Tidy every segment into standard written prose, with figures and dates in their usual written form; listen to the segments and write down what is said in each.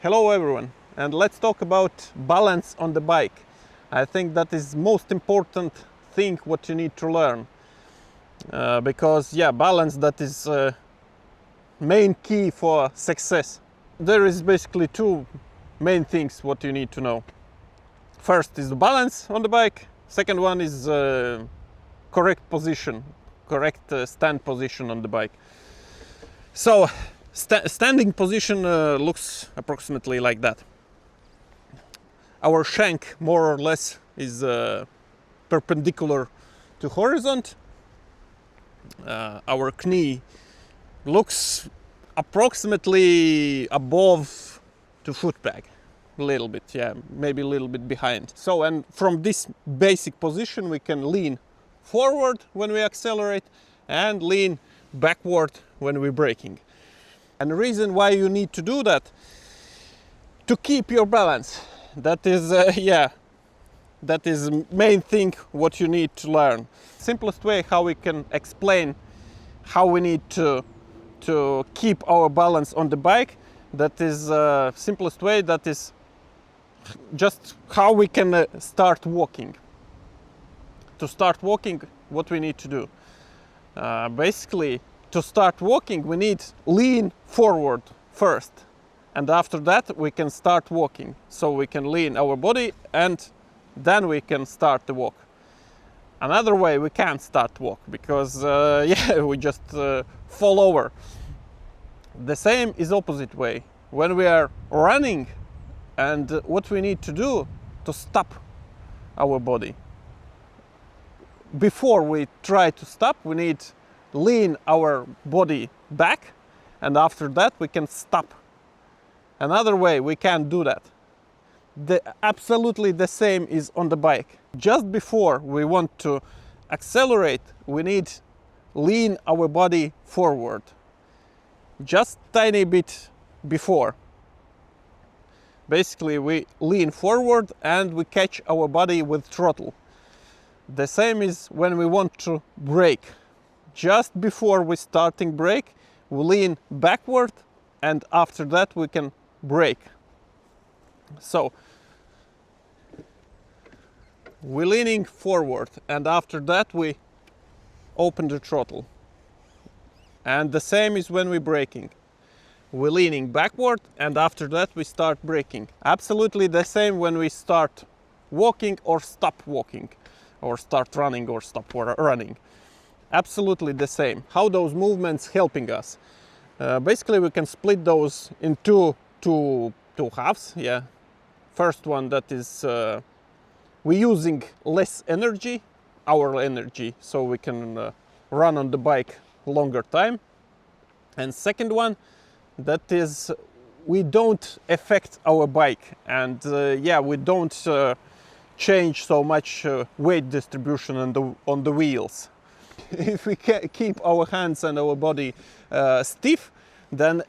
Hello everyone, and let's talk about balance on the bike. I think that is most important thing what you need to learn, because balance, that is main key for success. There is basically two main things what you need to know. First is the balance on the bike. Second one is correct position, correct stand position on the bike. So standing position looks approximately like that. Our shank more or less is perpendicular to horizon. Our knee looks approximately above to foot peg, a little bit, maybe a little bit behind. So, and from this basic position we can lean forward when we accelerate and lean backward when we're braking. And the reason why you need to do that, to keep your balance. That is that is main thing what you need to learn. Simplest way how we can explain how we need to keep our balance on the bike, that is simplest way, that is just how we can start walking. To start walking, what we need to do? Basically, to start walking, we need lean forward first. And after that, we can start walking. So we can lean our body and then we can start the walk. Another way we can't start walk because we just fall over. The same is opposite way. When we are running, and what we need to do to stop our body. Before we try to stop, we need lean our body back, and after that we can stop. Another way we can't do that. Absolutely the same is on the bike. Just before we want to accelerate, we need lean our body forward. Just tiny bit before. Basically we lean forward and we catch our body with throttle. The same is when we want to brake. Just before we starting brake, we lean backward and after that we can brake. So we're leaning forward and after that we open the throttle. And the same is when we're braking. We're leaning backward and after that we start braking. Absolutely the same when we start walking or stop walking, or start running or stop running. Absolutely the same. How those movements helping us? Basically we can split those in two halves. First one, that is we're using less energy, our energy, so we can run on the bike longer time. And second one, that is we don't affect our bike, and we don't change so much weight distribution on the wheels. If we keep our hands and our body stiff, then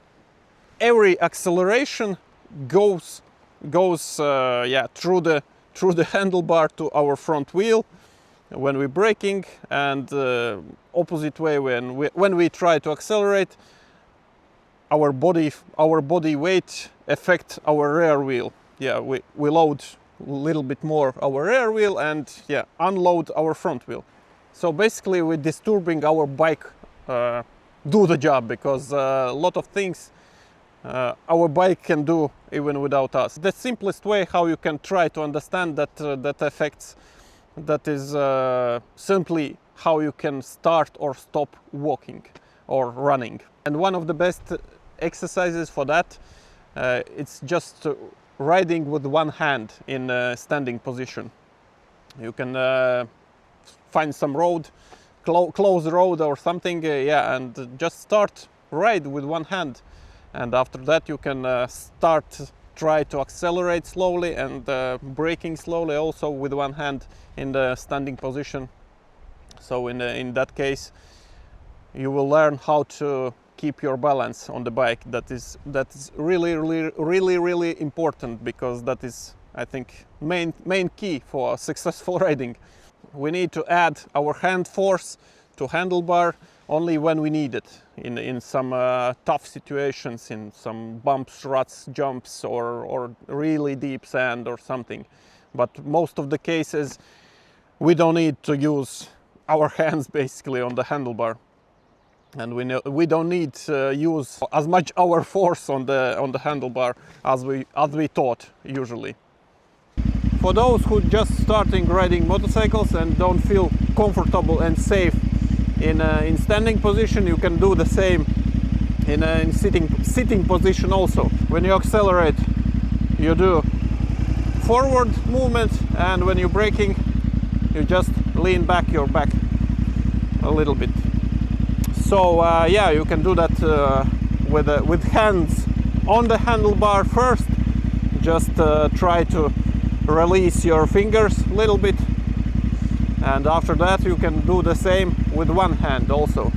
every acceleration goes through the handlebar to our front wheel when we're braking, and opposite way when we try to accelerate, our body weight affect our rear wheel. We load a little bit more our rear wheel and unload our front wheel. So basically we're disturbing our bike do the job, because a lot of things our bike can do even without us. The simplest way how you can try to understand that affects, that is simply how you can start or stop walking or running. And one of the best exercises for that, it's just riding with one hand in a standing position. You can find some road, close road or something, and just start ride with one hand. And after that you can try to accelerate slowly and braking slowly also with one hand in the standing position. So in that case you will learn how to keep your balance on the bike. That is really important, because that is, I think, main key for successful riding. We need to add our hand force to handlebar only when we need it, in some tough situations, in some bumps, ruts, jumps, or really deep sand or something. But most of the cases we don't need to use our hands basically on the handlebar, and we don't need to use as much our force on the handlebar as we thought usually. For those who just starting riding motorcycles and don't feel comfortable and safe in standing position, you can do the same in sitting position also. When you accelerate, you do forward movement, and when you're braking, you just lean back your back a little bit. So yeah, you can do that with hands on the handlebar first. Just try to release your fingers a little bit, and after that you can do the same with one hand also.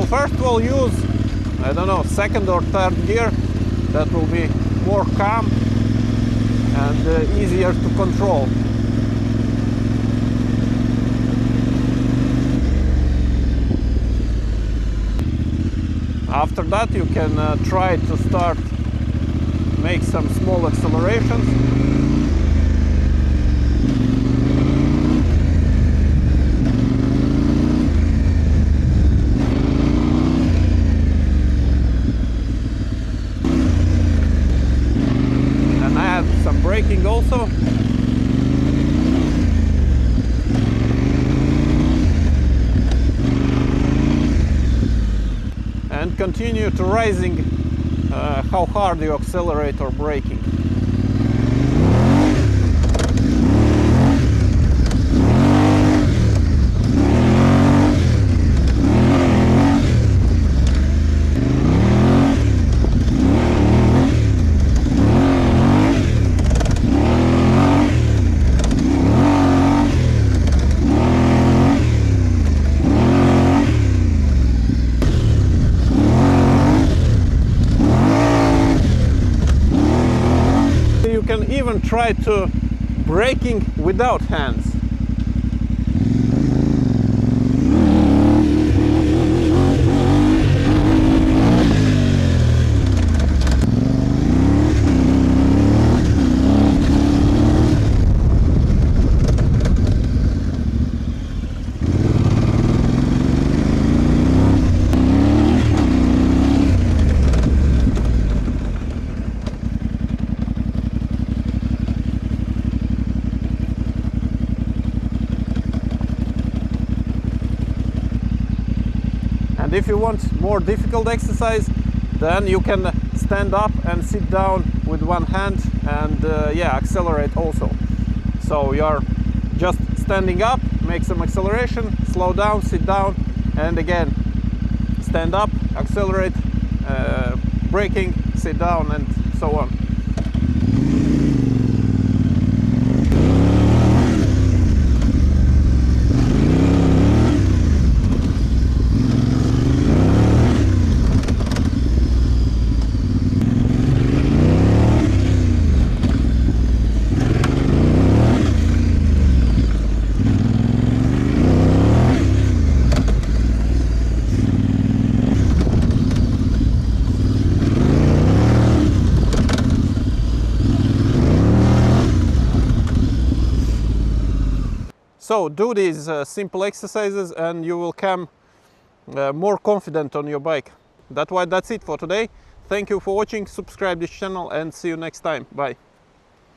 First we'll use, I don't know, second or third gear. That will be more calm and easier to control. After that you can try to start make some small accelerations. Braking also. And continue to rising how hard you accelerate or braking. You can even try to braking without hands. And if you want more difficult exercise, then you can stand up and sit down with one hand and yeah, accelerate also. So you're just standing up, make some acceleration, slow down, sit down, and again stand up, accelerate, braking, sit down, and so on. So do these simple exercises and you will come more confident on your bike. That's it for today. Thank you for watching, subscribe this channel and see you next time. Bye.